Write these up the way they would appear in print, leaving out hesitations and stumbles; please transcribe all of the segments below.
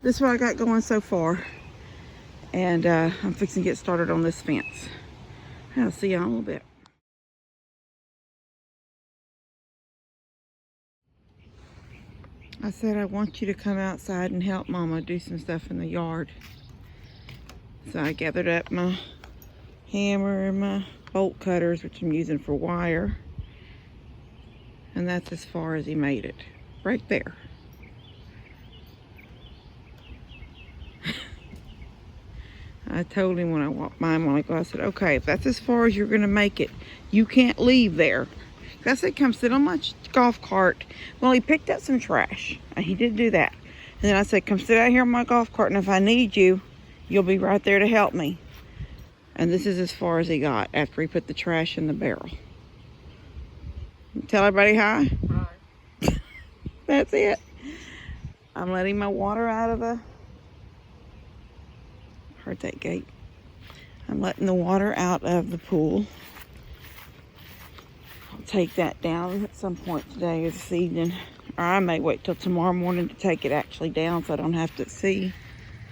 This is what I got going so far. And I'm fixing to get started on this fence. I'll see y'all in a little bit. I said I want you to come outside and help Mama do some stuff in the yard. So I gathered up my hammer and my bolt cutters, which I'm using for wire. And that's as far as he made it. Right there. I told him when I walked by him on I said, okay, if that's as far as you're going to make it, you can't leave there. I said, come sit on my golf cart. Well, he picked up some trash. He did do that. And then I said, come sit out here on my golf cart, and if I need you, you'll be right there to help me. And this is as far as he got after he put the trash in the barrel. Tell everybody hi. Hi. That's it. I'm letting my water out of the... Heard that gate. I'm letting the water out of the pool. I'll take that down at some point today or this evening. Or I may wait till tomorrow morning to take it actually down so I don't have to see.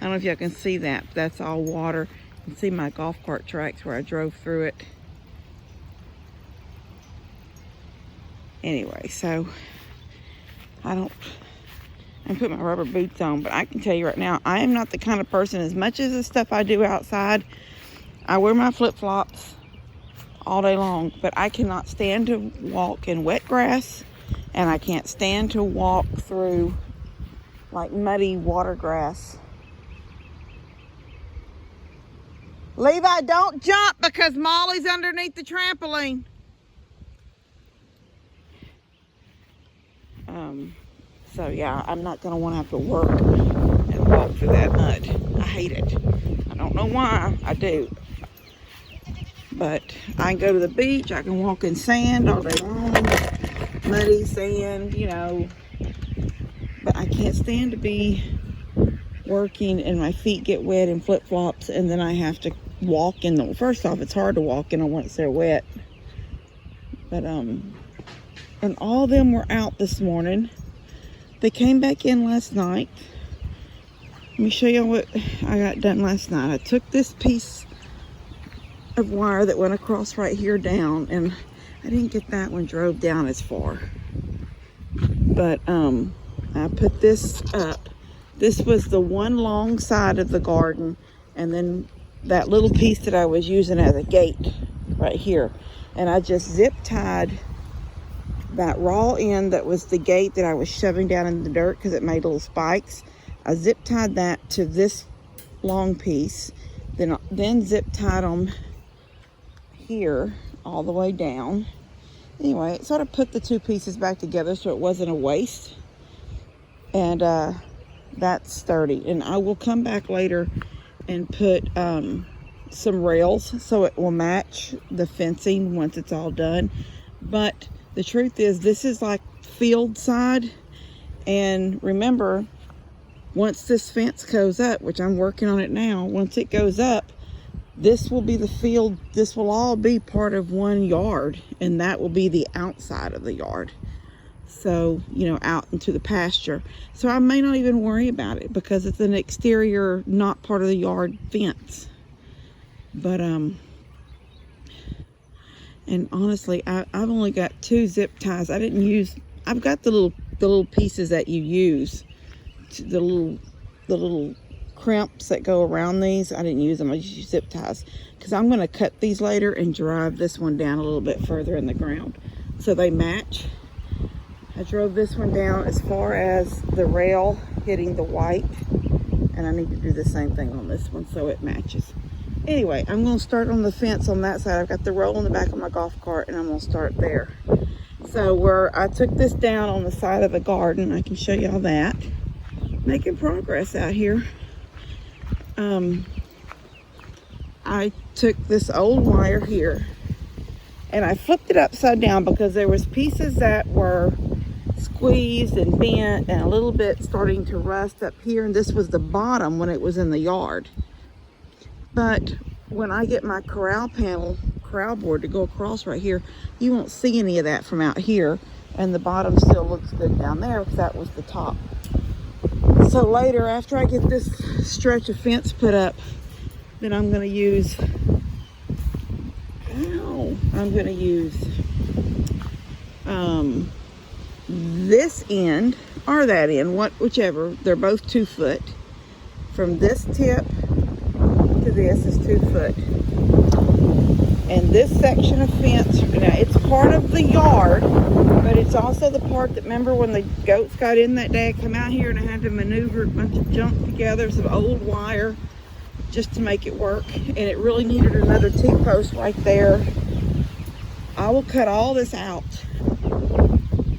I don't know if y'all can see that, but that's all water. You can see my golf cart tracks where I drove through it. Anyway, so I'm putting my rubber boots on, but I can tell you right now, I am not the kind of person, as much as the stuff I do outside, I wear my flip-flops all day long, but I cannot stand to walk in wet grass, and I can't stand to walk through like muddy water grass. Levi, don't jump because Molly's underneath the trampoline. So yeah, I'm not going to want to have to work and walk through that mud. I hate it. I don't know why. I do. But I can go to the beach. I can walk in sand all day long. Muddy sand, you know. But I can't stand to be working and my feet get wet in flip-flops and then I have to walk in them. First off, it's hard to walk in them once they're wet. But, and all of them were out this morning. They came back in last night. Let me show you what I got done last night. I took this piece of wire that went across right here down, and I didn't get that one drove down as far. But I put this up. This was the one long side of the garden, and then that little piece that I was using as a gate right here. And I just zip tied that raw end that was the gate that I was shoving down in the dirt because it made little spikes. I zip tied that to this long piece, then zip tied them here all the way down. Anyway, it sort of put the two pieces back together so it wasn't a waste. And that's sturdy. And I will come back later and put some rails so it will match the fencing once it's all done. But the truth is, this is like field side, and remember, once this fence goes up, which I'm working on it now, once it goes up, this will be the field. This will all be part of one yard, and that will be the outside of the yard. So, you know, out into the pasture. So I may not even worry about it because it's an exterior, not part of the yard fence. But, and honestly, I've only got 2 zip ties. I've got the little pieces that you use, the little crimps that go around these. I didn't use them. I just use zip ties because I'm going to cut these later and drive this one down a little bit further in the ground so they match. I drove this one down as far as the rail hitting the white, and I need to do the same thing on this one so it matches. Anyway, I'm going to start on the fence on that side. I've got the roll in the back of my golf cart, and I'm going to start there. So where I took this down on the side of the garden, I can show y'all that. Making progress out here. I took this old wire here, and I flipped it upside down because there was pieces that were squeezed and bent and a little bit starting to rust up here, and this was the bottom when it was in the yard. But when I get my corral board to go across right here, you won't see any of that from out here, and the bottom still looks good down there because that was the top. So So later, after I get this stretch of fence put up, then I'm going to use, this end or that end, whichever. They're both 2 foot. From this tip to this is 2 foot. And this section of fence, now it's part of the yard, but it's also the part that, remember when the goats got in that day, I come out here and I had to maneuver a bunch of junk together, some old wire, just to make it work. And it really needed another T-post right there. I will cut all this out.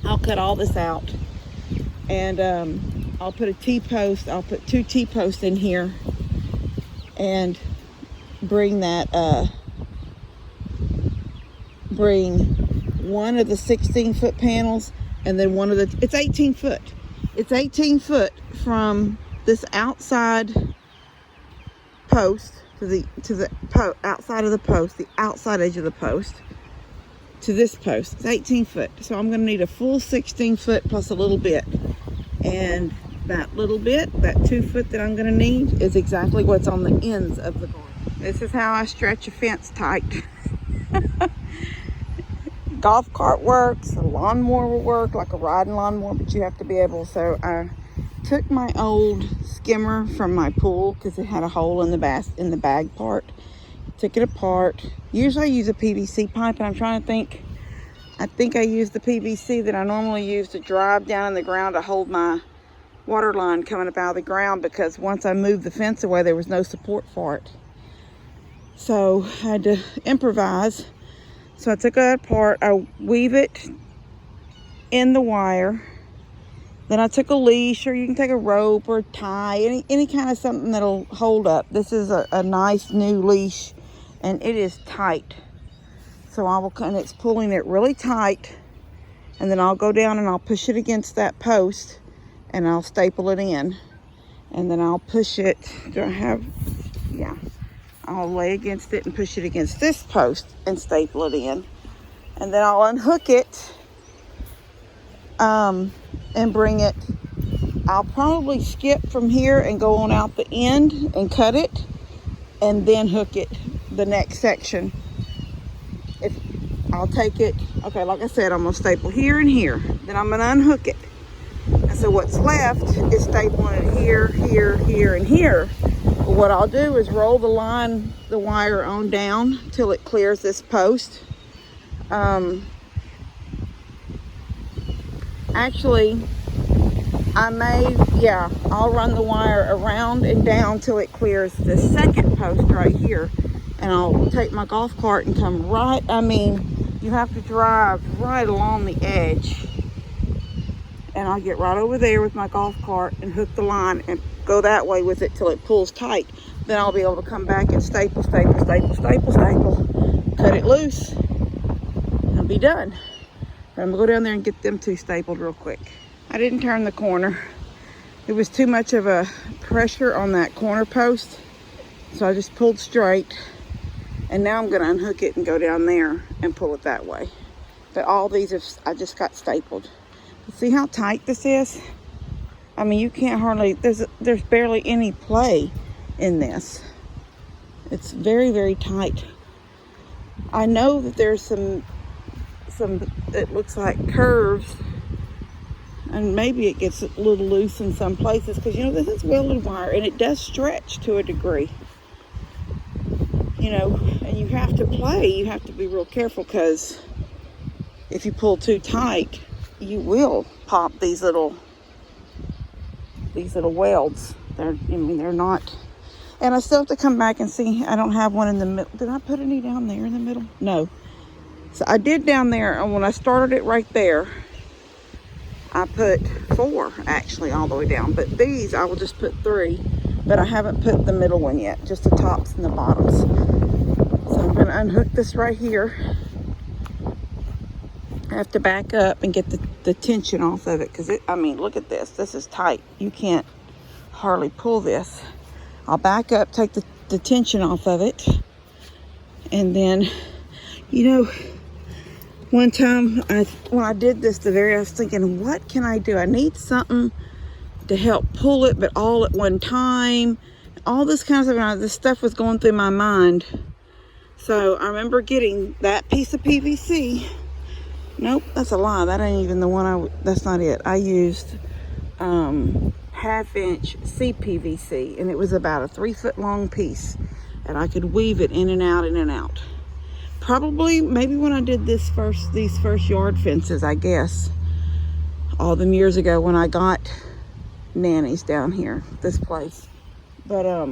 I'll cut all this out. And I'll put a T-post. I'll put 2 T-posts in here. And bring that, bring one of the 16-foot panels, and then one of the, it's 18 foot. It's 18 foot from this outside post to the outside of the post, the outside edge of the post, to this post. It's 18 foot. So I'm going to need a full 16 foot plus a little bit. And that little bit, that 2 foot that I'm going to need, is exactly what's on the ends of the garden. This is how I stretch a fence tight. Golf cart works, a lawnmower will work, like a riding lawnmower, but you have to be able. So I took my old skimmer from my pool because it had a hole in the bag part. Took it apart. Usually I use a PVC pipe, and I'm trying to think. I think I used the PVC that I normally use to drive down in the ground to hold my water line coming up out of the ground, because once I moved the fence away, there was no support for it. So I had to improvise. So I took that apart, I weave it in the wire. Then I took a leash, or you can take a rope or tie, any kind of something that'll hold up. This is a nice new leash, and it is tight. So and it's pulling it really tight. And then I'll go down and I'll push it against that post, and I'll staple it in. And then I'll push it, I'll lay against it and push it against this post and staple it in. And then I'll unhook it and bring it. I'll probably skip from here and go on out the end and cut it, and then hook it the next section. I'll take it, okay, like I said, I'm going to staple here and here. Then I'm going to unhook it. And so what's left is stapling it here, here, here, and here. But what I'll do is roll the wire on down till it clears this post. Actually, I'll run the wire around and down till it clears the second post right here. And I'll take my golf cart and come right, you have to drive right along the edge. And I'll get right over there with my golf cart and hook the line and go that way with it till it pulls tight. Then I'll be able to come back and staple, cut it loose, and be done. But I'm gonna go down there and get them 2 stapled real quick. I didn't turn the corner. It was too much of a pressure on that corner post, so I just pulled straight. And now I'm gonna unhook it and go down there and pull it that way. But all these I just got stapled. See how tight this is? You can't hardly, there's barely any play in this. It's very, very tight. I know that there's some it looks like curves, and maybe it gets a little loose in some places, because this is welded wire, and it does stretch to a degree. And you have to be real careful, because if you pull too tight, you will pop these little welds. They're not. And I still have to come back and see. I don't have one in the middle. Did I put any down there in the middle? No. So I did down there, and when I started it right there, I put 4 actually all the way down. But these I will just put 3. But I haven't put the middle one yet, just the tops and the bottoms. So I'm gonna unhook this right here. I have to back up and get the tension off of it, because look at this. This is tight. You can't hardly pull this. I'll back up, take the tension off of it. And then, one time when I did this, I was thinking, what can I do? I need something to help pull it, but all at one time. All this kind of stuff. This stuff was going through my mind. So I remember getting that piece of PVC. Nope, that's a lie. That ain't even the one that's not it. I used 1/2-inch CPVC, and it was about a 3-foot long piece, and I could weave it in and out, in and out. Probably, maybe when I did these first yard fences, I guess, all them years ago when I got nannies down here, this place. But I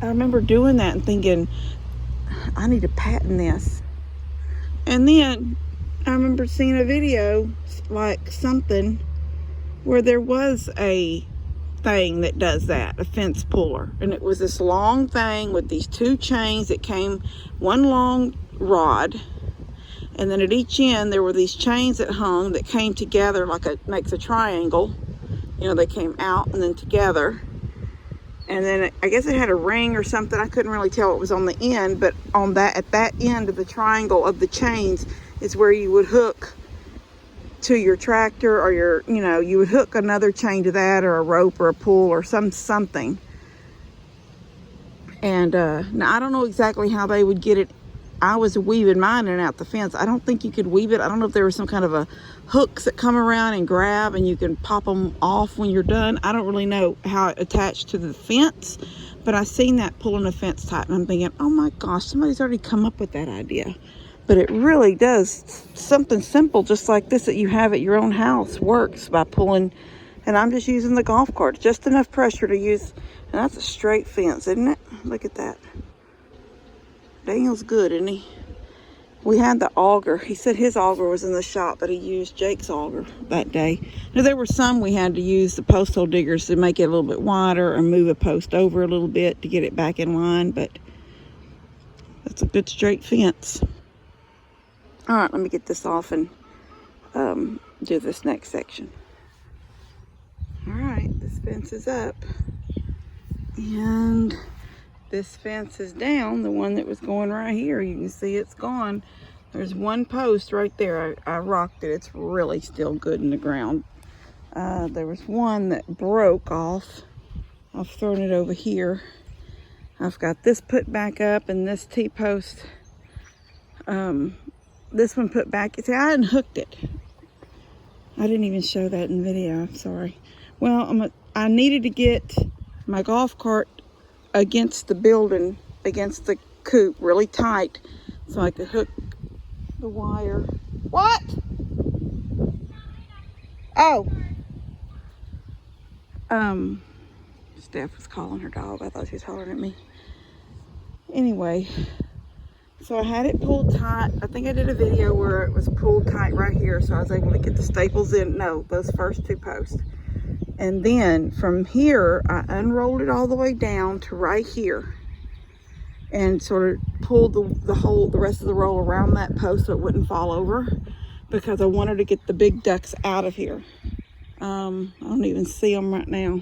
remember doing that and thinking, I need to patent this. And then I remember seeing a video, like something, where there was a thing that does that, a fence puller. And it was this long thing with these 2 chains that came, one long rod, and then at each end there were these chains that hung that came together like makes a triangle. You know, they came out and then together. And then I guess it had a ring or something. I couldn't really tell what was on the end, but at that end of the triangle of the chains is where you would hook to your tractor, or you would hook another chain to that, or a rope or a pull or something. And now I don't know exactly how they would get it. I was weaving mine in and out the fence. I don't think you could weave it. I don't know if there was some kind of a hooks that come around and grab and you can pop them off when you're done. I don't really know how it attached to the fence, but I seen that pulling a fence tight, and I'm thinking, oh my gosh, somebody's already come up with that idea. But it really does. Something simple just like this that you have at your own house works by pulling. And I'm just using the golf cart, just enough pressure to use. And that's a straight fence, isn't it? Look at that. Daniel's good, isn't he? We had the auger. He said his auger was in the shop, but he used Jake's auger that day. Now, there were some we had to use the post hole diggers to make it a little bit wider or move a post over a little bit to get it back in line, but that's a good straight fence. All right, let me get this off and do this next section. All right, this fence is up, and this fence is down, the one that was going right here. You can see it's gone. There's one post right there. I rocked it. It's really still good in the ground. There was one that broke off. I've thrown it over here. I've got this put back up, and this T-post, this one put back. See, I hadn't hooked it. I didn't even show that in the video. I'm sorry. Well, I needed to get my golf cart against the building, against the coop, really tight, so I could hook the wire. What? Oh. Steph was calling her dog. I thought she was hollering at me. Anyway, so I had it pulled tight. I think I did a video where it was pulled tight right here, so I was able to get the staples in. No, those first 2 posts. And then from here, I unrolled it all the way down to right here and sort of pulled the rest of the roll around that post so it wouldn't fall over, because I wanted to get the big ducks out of here. I don't even see them right now.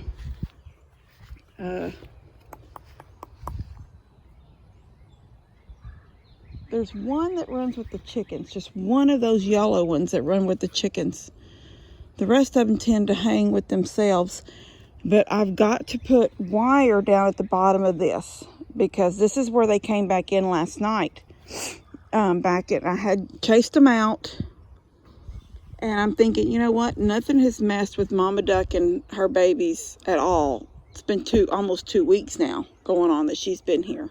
There's one that runs with the chickens, just one of those yellow ones that run with the chickens. The rest of them tend to hang with themselves, but I've got to put wire down at the bottom of this, because this is where they came back in last night. I had chased them out, and I'm thinking, you know what? Nothing has messed with Mama Duck and her babies at all. It's been almost 2 weeks now going on that she's been here.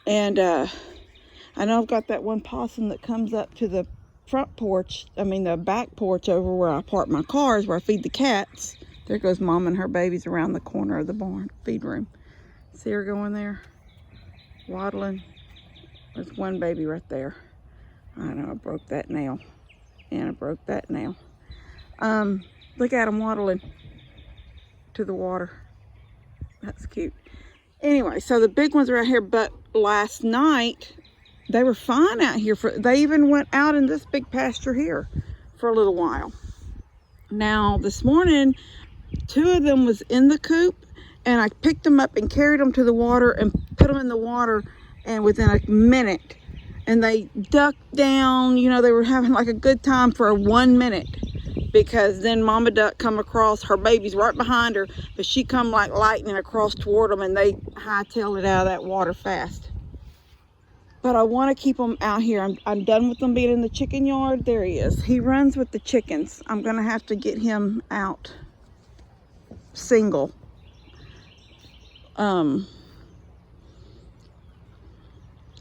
And I know I've got that one possum that comes up to the the back porch over where I park my cars, where I feed the cats. There goes Mom and her babies around the corner of the barn feed room. See her going there, waddling. There's one baby right there. I know, I broke that nail. And I broke that nail. Look at them waddling to the water. That's cute. Anyway, so the big ones are right here, but last night they were fine out here. They even went out in this big pasture here for a little while. Now, this morning, 2 of them was in the coop, and I picked them up and carried them to the water and put them in the water, and within a minute, and they ducked down. You know, they were having like a good time for 1 minute because then Mama Duck come across, her baby's right behind her, but she come like lightning across toward them, and they hightail it out of that water fast. But I want to keep them out here. I'm done with them being in the chicken yard. There he is. He runs with the chickens. I'm going to have to get him out single.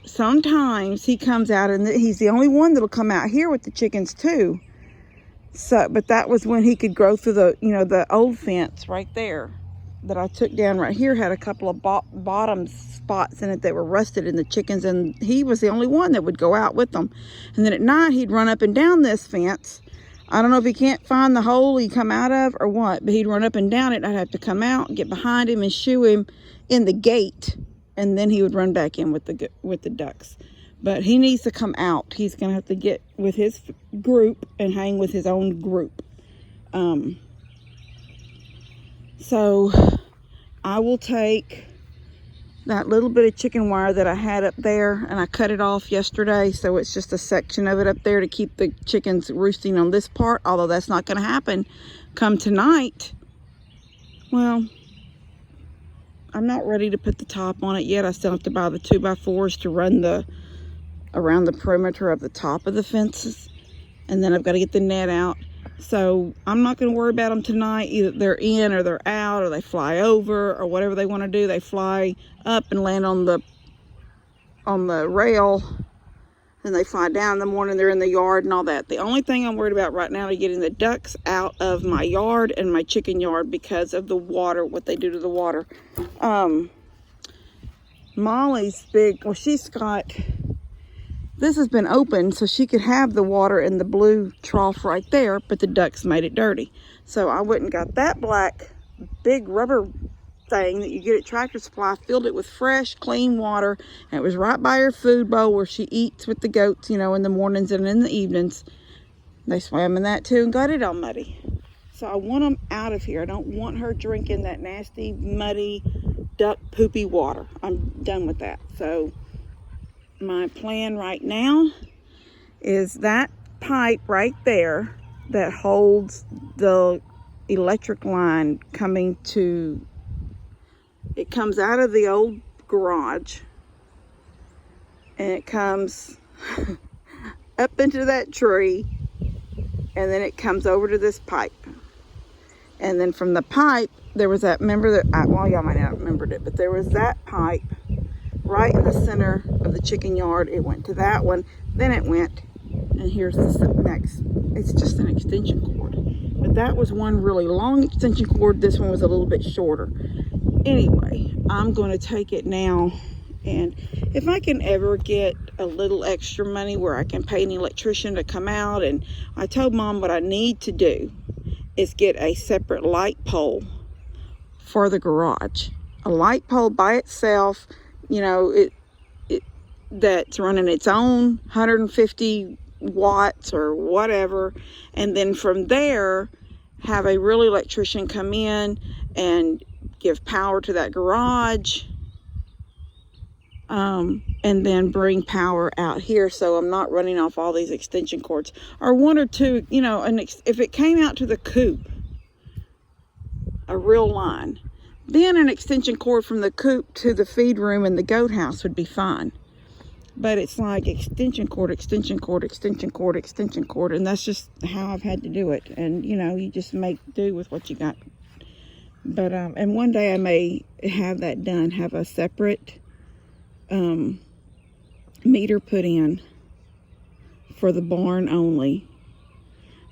Sometimes he comes out, and he's the only one that'll come out here with the chickens too. So, but that was when he could grow through the, the old fence right there that I took down right here. Had a couple of bottom spots in it that were rusted in the chickens, and he was the only one that would go out with them. And then at night he'd run up and down this fence. I don't know if he can't find the hole he come out of or what, but he'd run up and down it. I'd have to come out, get behind him, and shoo him in the gate, and then he would run back in with the ducks. But he needs to come out. He's going to have to get with his group and hang with his own group. So I will take that little bit of chicken wire that I had up there, and I cut it off yesterday, so it's just a section of it up there to keep the chickens roosting on this part, although that's not going to happen come tonight. Well, I'm not ready to put the top on it yet. I still have to buy the 2x4s to run around the perimeter of the top of the fences, and then I've got to get the net out. So I'm not going to worry about them tonight. Either they're in or they're out, or they fly over, or whatever they want to do. They fly up and land on the rail, and they fly down in the morning. They're in the yard and all that. The only thing I'm worried about right now is getting the ducks out of my yard and my chicken yard because of the water, what they do to the water. Molly's big, well, she's got, this has been open so she could have the water in the blue trough right there, but the ducks made it dirty. So I went and got that black big rubber thing that you get at Tractor Supply, filled it with fresh, clean water, and it was right by her food bowl where she eats with the goats, in the mornings and in the evenings. They swam in that too and got it all muddy. So I want them out of here. I don't want her drinking that nasty, muddy, duck poopy water. I'm done with that. So my plan right now is that pipe right there that holds the electric line coming to, it comes out of the old garage and it comes up into that tree, and then it comes over to this pipe. And then from the pipe, there was that, remember that, well, y'all might not have remembered it, but there was that pipe right in the center of the chicken yard. It went to that one, then it went, and here's the next, it's just an extension cord. But that was one really long extension cord. This one was a little bit shorter. Anyway, I'm going to take it now, and if I can ever get a little extra money where I can pay an electrician to come out, and I told Mom what I need to do is get a separate light pole for the garage. A light pole by itself, that's running its own 150 watts or whatever, and then from there have a real electrician come in and give power to that garage, and then bring power out here, so I'm not running off all these extension cords, or one or two, if it came out to the coop, a real line, then an extension cord from the coop to the feed room and the goat house would be fine. But it's like extension cord, extension cord, extension cord, extension cord, and that's just how I've had to do it. And you just make do with what you got. But and one day I may have that done, have a separate meter put in for the barn only.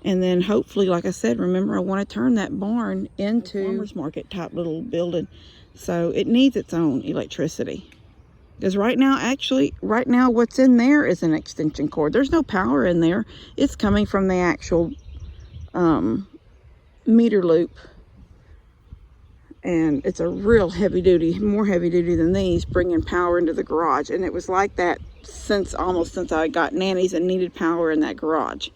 And then hopefully, like I said, remember I want to turn that barn into a farmer's market type little building. So it needs its own electricity. Because right now what's in there is an extension cord. There's no power in there. It's coming from the actual meter loop. And it's a real heavy duty, more heavy duty than these, bringing power into the garage. And it was like that almost since I got nannies and needed power in that garage.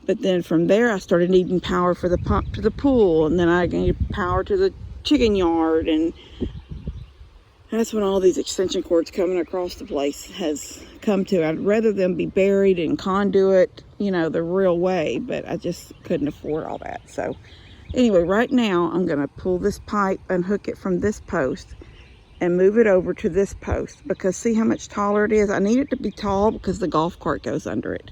But then from there, I started needing power for the pump to the pool, and then I needed power to the chicken yard, and that's when all these extension cords coming across the place has come to. I'd rather them be buried in conduit, you know, the real way, but I just couldn't afford all that. So anyway, right now I'm gonna pull this pipe and hook it from this post and move it over to this post, because see how much taller it is? I need it to be tall because the golf cart goes under it.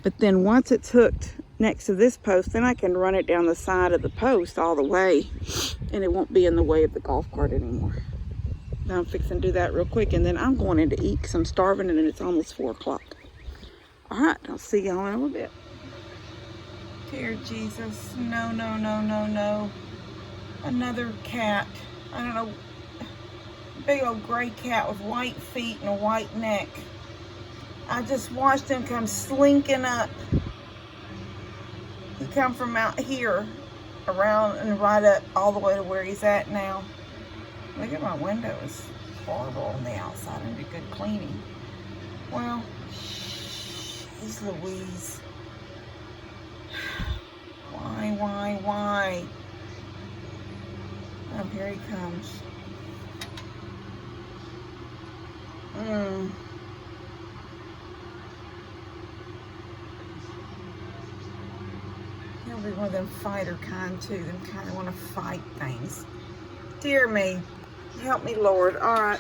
But then once it's hooked next to this post, then I can run it down the side of the post all the way, and it won't be in the way of the golf cart anymore. Now I'm fixing to do that real quick, and then I'm going in to eat because I'm starving and it's almost 4 o'clock. All right, I'll see y'all in a little bit. Dear Jesus, no, no, no, no, no. Another cat. I don't know, big old gray cat with white feet and a white neck. I just watched him come slinking up. He come from out here, around and right up all the way to where he's at now. Look at my window, it's horrible on the outside. I need a good cleaning. Well, he's Louise. Why? Oh, here he comes. He'll be one of them fighter kind too, them kind of want to fight things. Dear me, help me, Lord. All right.